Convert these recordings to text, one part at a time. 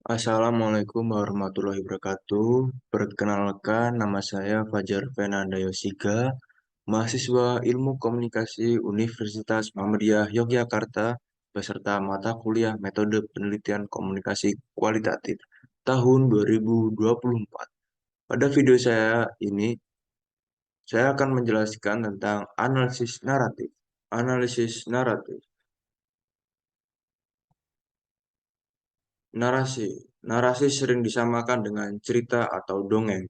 Assalamualaikum warahmatullahi wabarakatuh. Perkenalkan, nama saya Fajar Fernanda Yosiga, mahasiswa Ilmu Komunikasi Universitas Muhammadiyah Yogyakarta, beserta mata kuliah Metode Penelitian Komunikasi Kualitatif tahun 2024. Pada video saya ini, saya akan menjelaskan tentang analisis naratif. Analisis naratif. Narasi. Narasi sering disamakan dengan cerita atau dongeng.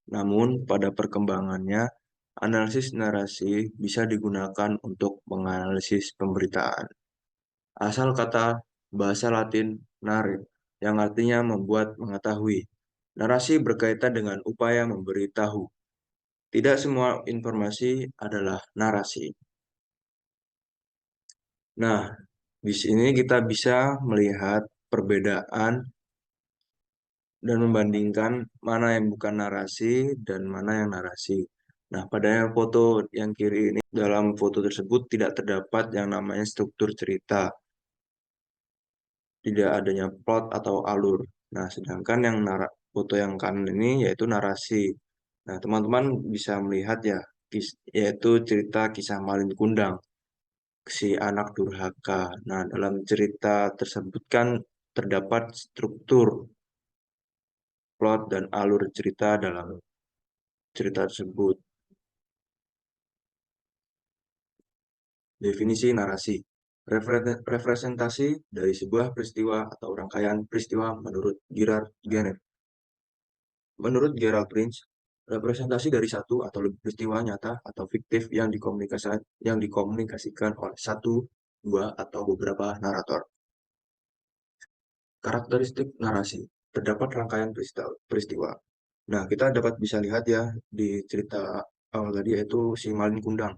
Namun, pada perkembangannya, analisis narasi bisa digunakan untuk menganalisis pemberitaan. Asal kata bahasa Latin narrate, yang artinya membuat mengetahui. Narasi berkaitan dengan upaya memberitahu. Tidak semua informasi adalah narasi. Nah, di sini kita bisa melihat perbedaan dan membandingkan mana yang bukan narasi dan mana yang narasi. Nah, pada foto yang kiri ini, dalam foto tersebut tidak terdapat yang namanya struktur cerita, tidak adanya plot atau alur. Nah, sedangkan yang foto yang kanan ini yaitu narasi. Nah, teman-teman bisa melihat ya, yaitu cerita kisah Malin Kundang, si anak durhaka. Nah, dalam cerita tersebut kan terdapat struktur, plot, dan alur cerita dalam cerita tersebut. Definisi narasi. Representasi dari sebuah peristiwa atau rangkaian peristiwa menurut Girard Genet. Menurut Gerald Prince, representasi dari satu atau lebih peristiwa nyata atau fiktif yang dikomunikasikan oleh satu, dua, atau beberapa narator. Karakteristik narasi. Terdapat rangkaian peristiwa. Nah, kita dapat bisa lihat ya di cerita awal tadi yaitu si Malin Kundang.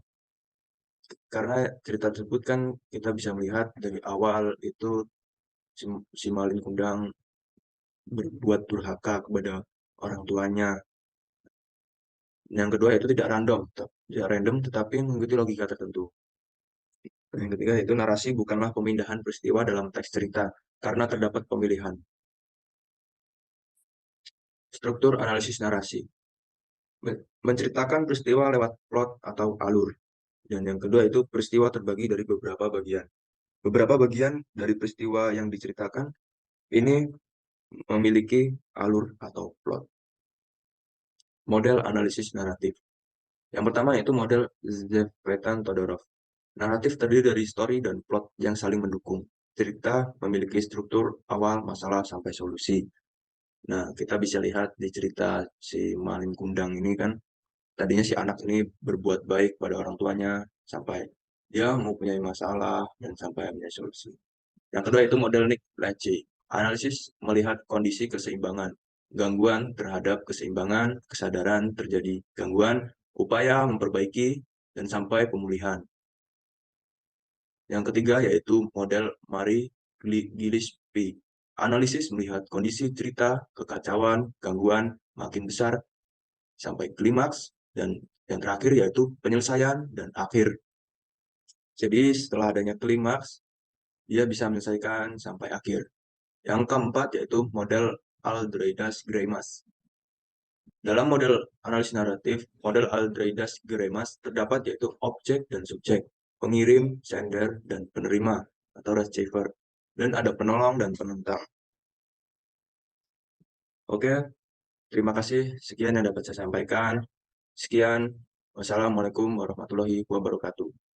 Karena cerita tersebut kan kita bisa melihat dari awal itu si Malin Kundang berbuat durhaka kepada orang tuanya. Yang kedua itu tidak random tetapi mengikuti logika tertentu. Yang ketiga itu narasi bukanlah pemindahan peristiwa dalam teks cerita karena terdapat pemilihan. Struktur analisis narasi. Menceritakan peristiwa lewat plot atau alur. Dan yang kedua itu peristiwa terbagi dari beberapa bagian. Beberapa bagian dari peristiwa yang diceritakan ini memiliki alur atau plot. Model analisis naratif. Yang pertama yaitu model Zefetan-Todorov. Naratif terdiri dari story dan plot yang saling mendukung. Cerita memiliki struktur awal, masalah, sampai solusi. Nah, kita bisa lihat di cerita si Malin Kundang ini kan, tadinya si anak ini berbuat baik pada orang tuanya, sampai dia mempunyai masalah, dan sampai punya solusi. Yang kedua itu model Nick Lachey. Analisis melihat kondisi keseimbangan. Gangguan terhadap keseimbangan, kesadaran terjadi gangguan, upaya memperbaiki, dan sampai pemulihan. Yang ketiga yaitu model Marie Gillespie. Analisis melihat kondisi cerita, kekacauan, gangguan makin besar sampai klimaks, dan yang terakhir yaitu penyelesaian dan akhir. Jadi setelah adanya klimaks, dia bisa menyelesaikan sampai akhir. Yang keempat yaitu model Aldreidas-Greimas. Dalam model analisis naratif, model Aldreidas-Greimas terdapat yaitu objek dan subjek, pengirim, sender, dan penerima atau receiver, dan ada penolong dan penentang. Oke, terima kasih. Sekian yang dapat saya sampaikan. Sekian. Wassalamualaikum warahmatullahi wabarakatuh.